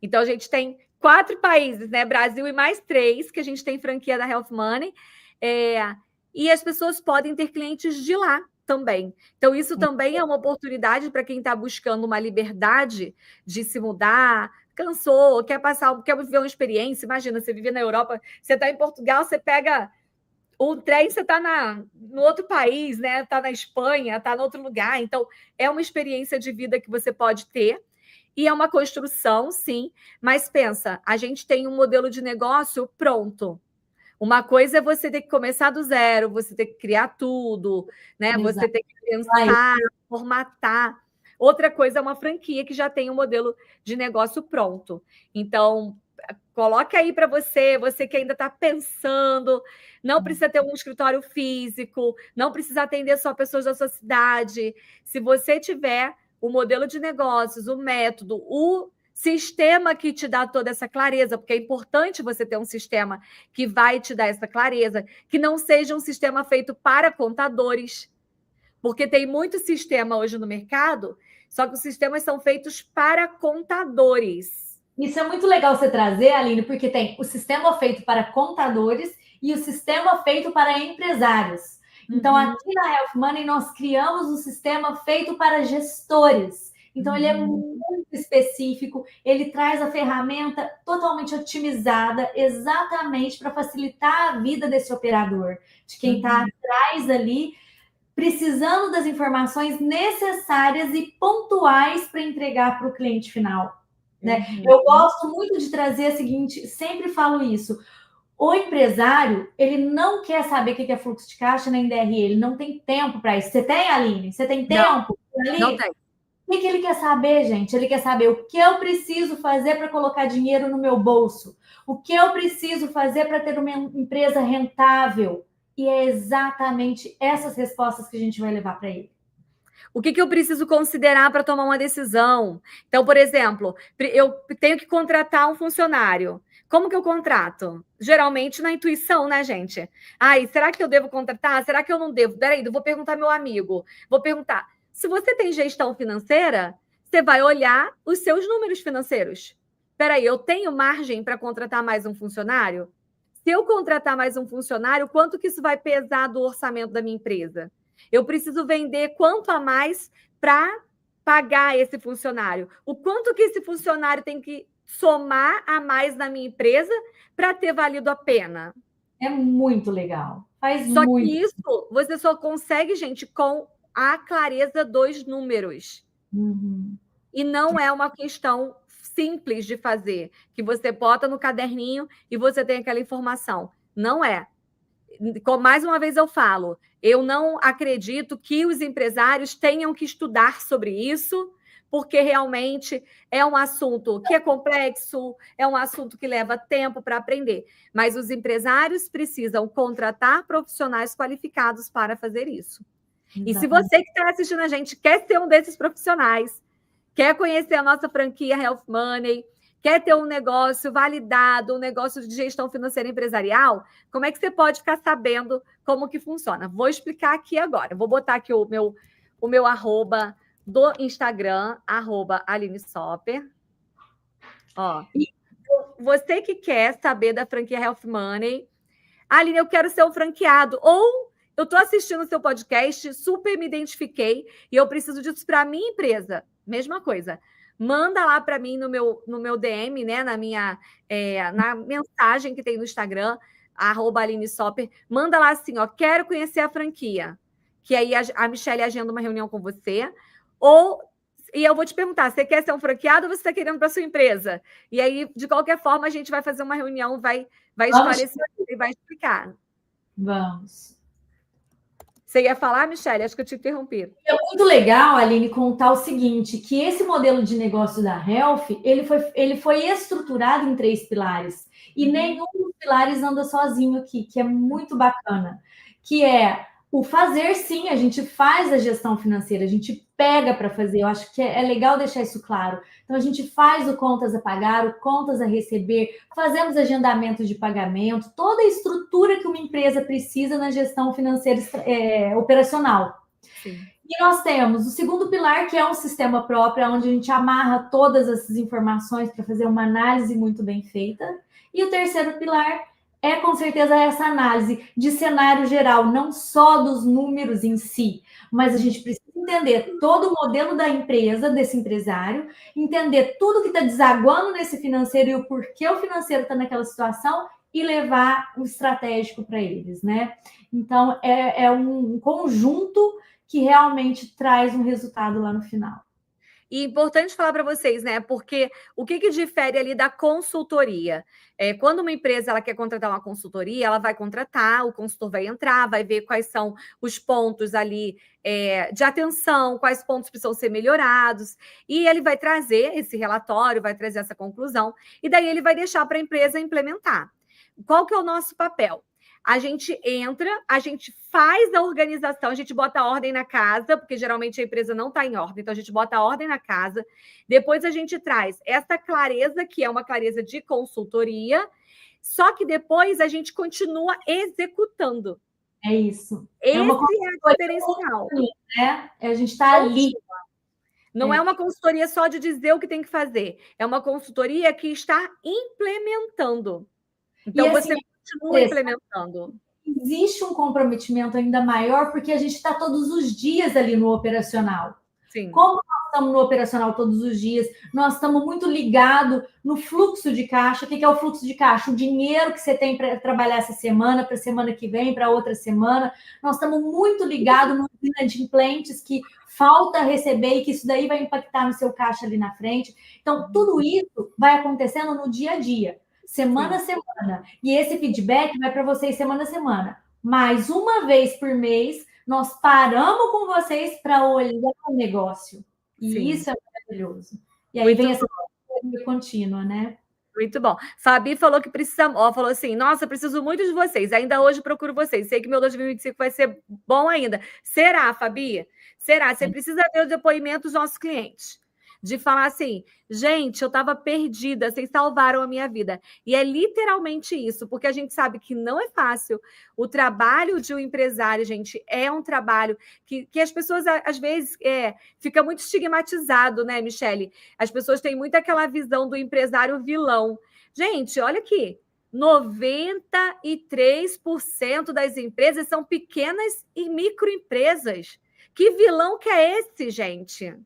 Então, a gente tem 4 países, né? Brasil e mais 3, que a gente tem franquia da Health Money. E as pessoas podem ter clientes de lá também. Então, isso também é uma oportunidade para quem está buscando uma liberdade de se mudar, cansou, quer viver uma experiência. Imagina, você vive na Europa, você está em Portugal, você pega o trem, você está no outro país, né? Está na Espanha, está em outro lugar. Então, é uma experiência de vida que você pode ter. E é uma construção, sim, mas pensa, a gente tem um modelo de negócio pronto. Uma coisa é você ter que começar do zero, você ter que criar tudo, né? Exato. Você ter que pensar, formatar. Outra coisa é uma franquia que já tem um modelo de negócio pronto. Então, coloque aí para você que ainda está pensando, não precisa ter um escritório físico, não precisa atender só pessoas da sua cidade. Se você tiver o modelo de negócios, o método, o sistema que te dá toda essa clareza, porque é importante você ter um sistema que vai te dar essa clareza, que não seja um sistema feito para contadores, porque tem muito sistema hoje no mercado, só que os sistemas são feitos para contadores. Isso é muito legal você trazer, Aline, porque tem o sistema feito para contadores e o sistema feito para empresários. Então, aqui na Health Money, nós criamos um sistema feito para gestores. Então, ele é muito específico, ele traz a ferramenta totalmente otimizada, exatamente para facilitar a vida desse operador, de quem está atrás ali, precisando das informações necessárias e pontuais para entregar para o cliente final. Né? Eu gosto muito de trazer a seguinte, sempre falo isso, o empresário, ele não quer saber o que é fluxo de caixa nem DRE, ele não tem tempo para isso. Você tem, Aline? Você tem tempo? Não tem. O que ele quer saber, gente? Ele quer saber o que eu preciso fazer para colocar dinheiro no meu bolso, o que eu preciso fazer para ter uma empresa rentável. E é exatamente essas respostas que a gente vai levar para ele. O que eu preciso considerar para tomar uma decisão? Então, por exemplo, eu tenho que contratar um funcionário. Como que eu contrato? Geralmente na intuição, né, gente? Ai, será que eu devo contratar? Será que eu não devo? Peraí, eu vou perguntar ao meu amigo. Vou perguntar. Se você tem gestão financeira, você vai olhar os seus números financeiros. Peraí, eu tenho margem para contratar mais um funcionário? Se eu contratar mais um funcionário, quanto que isso vai pesar do orçamento da minha empresa? Eu preciso vender quanto a mais para pagar esse funcionário? O quanto que esse funcionário tem que somar a mais na minha empresa para ter valido a pena? É muito legal. Só que isso você só consegue, gente, com a clareza dos números. E não é uma questão simples de fazer, que você bota no caderninho e você tem aquela informação. Não é. Mais uma vez eu falo, eu não acredito que os empresários tenham que estudar sobre isso, porque realmente é um assunto que é complexo, é um assunto que leva tempo para aprender. Mas os empresários precisam contratar profissionais qualificados para fazer isso. Exatamente. E se você que está assistindo a gente quer ser um desses profissionais, quer conhecer a nossa franquia Health Money, quer ter um negócio validado, um negócio de gestão financeira empresarial, como é que você pode ficar sabendo como que funciona? Vou explicar aqui agora. Vou botar aqui o meu arroba do Instagram, @Aline Soper. Ó, você que quer saber da franquia Health Money, Aline, eu quero ser um franqueado, ou eu estou assistindo o seu podcast, super me identifiquei e eu preciso disso para a minha empresa. Mesma coisa. Manda lá para mim no meu DM, né? Na mensagem que tem no Instagram, @Aline Soper. Manda lá assim, ó, quero conhecer a franquia. Que aí a Michelle agenda uma reunião com você. E eu vou te perguntar, você quer ser um franqueado ou você está querendo para sua empresa? E aí, de qualquer forma, a gente vai fazer uma reunião, vai esclarecer e vai explicar. Vamos. Você ia falar, Michelle? Acho que eu te interrompi. É muito legal, Aline, contar o seguinte, que esse modelo de negócio da Health, ele foi estruturado em 3 pilares. E nenhum dos pilares anda sozinho aqui, que é muito bacana. Que é O fazer, sim, a gente faz a gestão financeira, a gente pega para fazer. Eu acho que é legal deixar isso claro. Então, a gente faz o contas a pagar, o contas a receber, fazemos agendamento de pagamento, toda a estrutura que uma empresa precisa na gestão financeira operacional. Sim. E nós temos o segundo pilar, que é um sistema próprio, onde a gente amarra todas essas informações para fazer uma análise muito bem feita. E o terceiro pilar é, com certeza, essa análise de cenário geral, não só dos números em si, mas a gente precisa entender todo o modelo da empresa, desse empresário, entender tudo que está desaguando nesse financeiro e o porquê o financeiro está naquela situação e levar o estratégico para eles, né? Então, é um conjunto que realmente traz um resultado lá no final. E importante falar para vocês, né? Porque o que difere ali da consultoria? Quando uma empresa ela quer contratar uma consultoria, ela vai contratar, o consultor vai entrar, vai ver quais são os pontos ali de atenção, quais pontos precisam ser melhorados, e ele vai trazer esse relatório, vai trazer essa conclusão, e daí ele vai deixar para a empresa implementar. Qual que é o nosso papel? A gente entra, a gente faz a organização, a gente bota a ordem na casa, porque geralmente a empresa não está em ordem, então a gente bota a ordem na casa. Depois a gente traz essa clareza, que é uma clareza de consultoria, só que depois a gente continua executando. É isso. Esse é o diferencial. Né? A gente está ali. Não é uma consultoria só de dizer o que tem que fazer, é uma consultoria que está implementando. Então, e, você continua implementando. Existe um comprometimento ainda maior, porque a gente está todos os dias ali no operacional. Sim. Como nós estamos no operacional todos os dias, nós estamos muito ligados no fluxo de caixa. O que é o fluxo de caixa? O dinheiro que você tem para trabalhar essa semana, para a semana que vem, para outra semana. Nós estamos muito ligados no inadimplentes que falta receber e que isso daí vai impactar no seu caixa ali na frente. Então, tudo isso vai acontecendo no dia a dia. Semana a semana. E esse feedback vai para vocês semana a semana. Mais uma vez por mês, nós paramos com vocês para olhar o negócio. E Sim. Isso é maravilhoso. E aí muito vem essa consultoria contínua, né? Muito bom. Fabi falou que precisa, falou assim: nossa, preciso muito de vocês. Ainda hoje procuro vocês. Sei que meu 2025 vai ser bom ainda. Será, Fabi? Será? Você precisa ver o depoimento dos nossos clientes. De falar assim, gente, eu estava perdida, vocês salvaram a minha vida. E é literalmente isso, porque a gente sabe que não é fácil. O trabalho de um empresário, gente, é um trabalho que as pessoas, às vezes, fica muito estigmatizado, né, Michele? As pessoas têm muito aquela visão do empresário vilão. Gente, olha aqui, 93% das empresas são pequenas e microempresas. Que vilão que é esse, gente?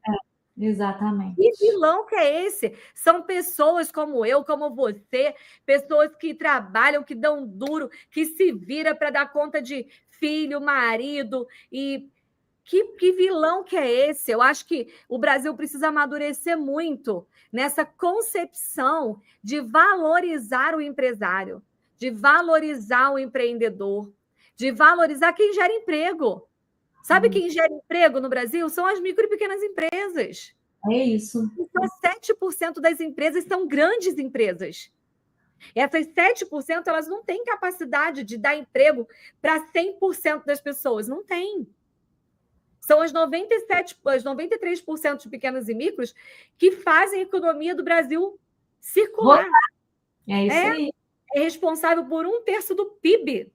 Exatamente. Que vilão que é esse? São pessoas como eu, como você, pessoas que trabalham, que dão duro, que se vira para dar conta de filho, marido. E que vilão que é esse? Eu acho que o Brasil precisa amadurecer muito nessa concepção de valorizar o empresário, de valorizar o empreendedor, de valorizar quem gera emprego. Sabe quem gera emprego no Brasil? São as micro e pequenas empresas. É isso. Só 7% das empresas são grandes empresas. Essas 7%, elas não têm capacidade de dar emprego para 100% das pessoas. Não tem. São as 93% de pequenas e micros que fazem a economia do Brasil circular. É isso aí. É responsável por 1/3 do PIB.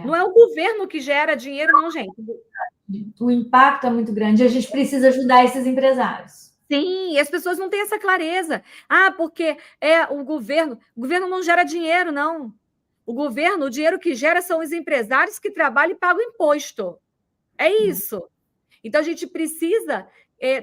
Não é o governo que gera dinheiro, não, gente. O impacto é muito grande. A gente precisa ajudar esses empresários. Sim, e as pessoas não têm essa clareza. Porque o governo não gera dinheiro, não. O dinheiro que gera são os empresários que trabalham e pagam imposto. É isso. Então, a gente precisa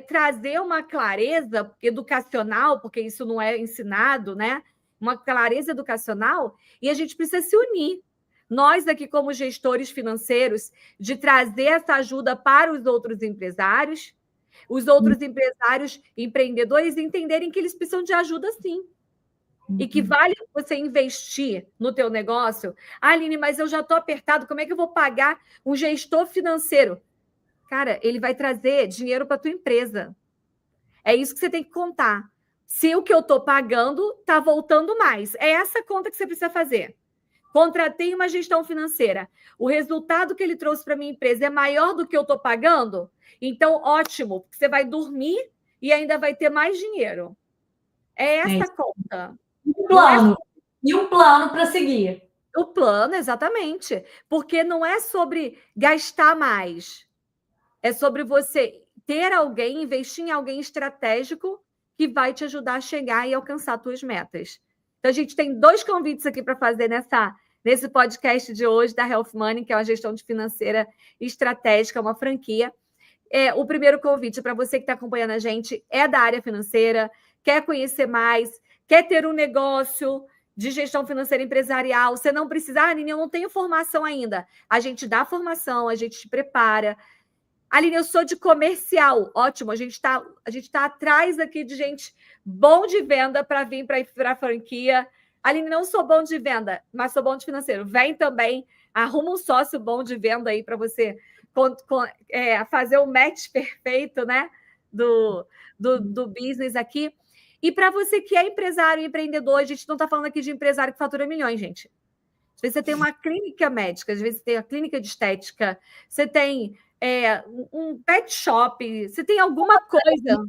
trazer uma clareza educacional, porque isso não é ensinado, né? Uma clareza educacional, e a gente precisa se unir. Nós aqui, como gestores financeiros, de trazer essa ajuda para os outros empresários empreendedores, entenderem que eles precisam de ajuda, sim. E que vale você investir no teu negócio. Aline, mas eu já estou apertado, como é que eu vou pagar um gestor financeiro? Cara, ele vai trazer dinheiro para a tua empresa. É isso que você tem que contar. Se o que eu estou pagando está voltando mais. É essa conta que você precisa fazer. Contratei uma gestão financeira. O resultado que ele trouxe para minha empresa é maior do que eu estou pagando? Então, ótimo, porque você vai dormir e ainda vai ter mais dinheiro. É essa conta. E um plano para seguir. O plano, exatamente. Porque não é sobre gastar mais. É sobre você ter alguém, investir em alguém estratégico que vai te ajudar a chegar e alcançar suas metas. Então, a gente tem 2 convites aqui para fazer nesse podcast de hoje da Health Money, que é uma gestão de financeira estratégica, uma franquia. O primeiro convite para você que está acompanhando a gente é da área financeira, quer conhecer mais, quer ter um negócio de gestão financeira empresarial. Você não precisa, Aline, eu não tenho formação ainda. A gente dá formação, a gente te prepara. Aline, eu sou de comercial. Ótimo, a gente tá atrás aqui de gente bom de venda para vir para a franquia. Aline, não sou bom de venda, mas sou bom de financeiro. Vem também, arruma um sócio bom de venda aí para você fazer o match perfeito, né? Do business aqui. E para você que é empresário e empreendedor, a gente não está falando aqui de empresário que fatura milhões, gente. Às vezes você tem uma clínica médica, às vezes você tem a clínica de estética, você tem um pet shop, você tem alguma coisa.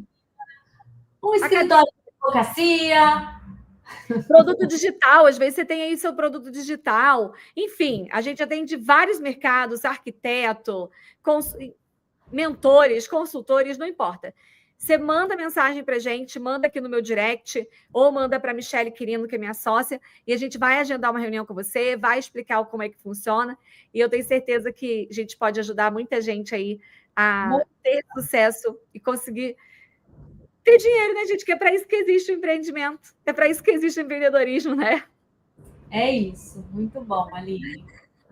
Um escritório de advocacia. Produto digital, às vezes você tem aí seu produto digital. Enfim, a gente atende vários mercados, arquiteto, mentores, consultores, não importa. Você manda mensagem para a gente, manda aqui no meu direct, ou manda para a Michele Quirino, que é minha sócia, e a gente vai agendar uma reunião com você, vai explicar como é que funciona, e eu tenho certeza que a gente pode ajudar muita gente aí a ter sucesso e conseguir ter dinheiro, né, gente? Que é para isso que existe o empreendimento, é para isso que existe o empreendedorismo, né? É isso, muito bom, Aline.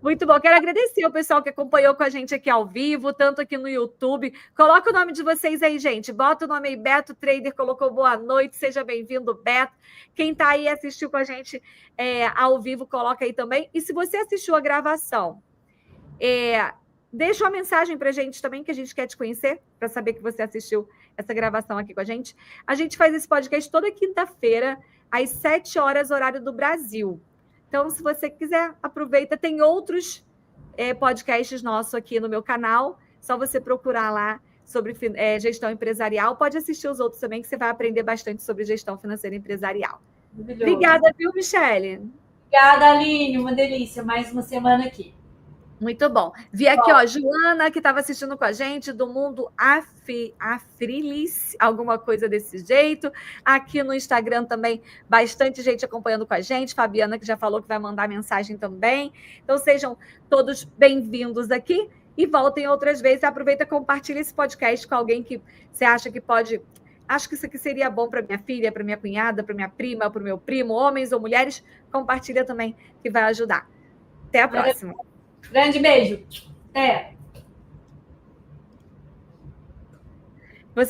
Muito bom, quero agradecer ao pessoal que acompanhou com a gente aqui ao vivo, tanto aqui no YouTube. Coloca o nome de vocês aí, gente. Bota o nome aí, Beto Trader colocou boa noite, seja bem-vindo, Beto. Quem está aí assistiu com a gente ao vivo, coloca aí também. E se você assistiu a gravação, deixa uma mensagem para a gente também, que a gente quer te conhecer, para saber que você assistiu essa gravação aqui com a gente. A gente faz esse podcast toda quinta-feira, às 7 horas, horário do Brasil. Então, se você quiser, aproveita. Tem outros podcasts nossos aqui no meu canal. Só você procurar lá sobre gestão empresarial. Pode assistir os outros também, que você vai aprender bastante sobre gestão financeira empresarial. Obrigada, viu, Michele? Obrigada, Aline. Uma delícia. Mais uma semana aqui. Muito bom. Vi aqui, ó, Joana, que estava assistindo com a gente, do Mundo Afrilis, alguma coisa desse jeito. Aqui no Instagram também, bastante gente acompanhando com a gente. Fabiana, que já falou que vai mandar mensagem também. Então, sejam todos bem-vindos aqui e voltem outras vezes. Aproveita e compartilha esse podcast com alguém que você acha que pode... Acho que isso aqui seria bom para minha filha, para minha cunhada, para minha prima, para o meu primo, homens ou mulheres. Compartilha também, que vai ajudar. Até a próxima. Grande beijo. Até.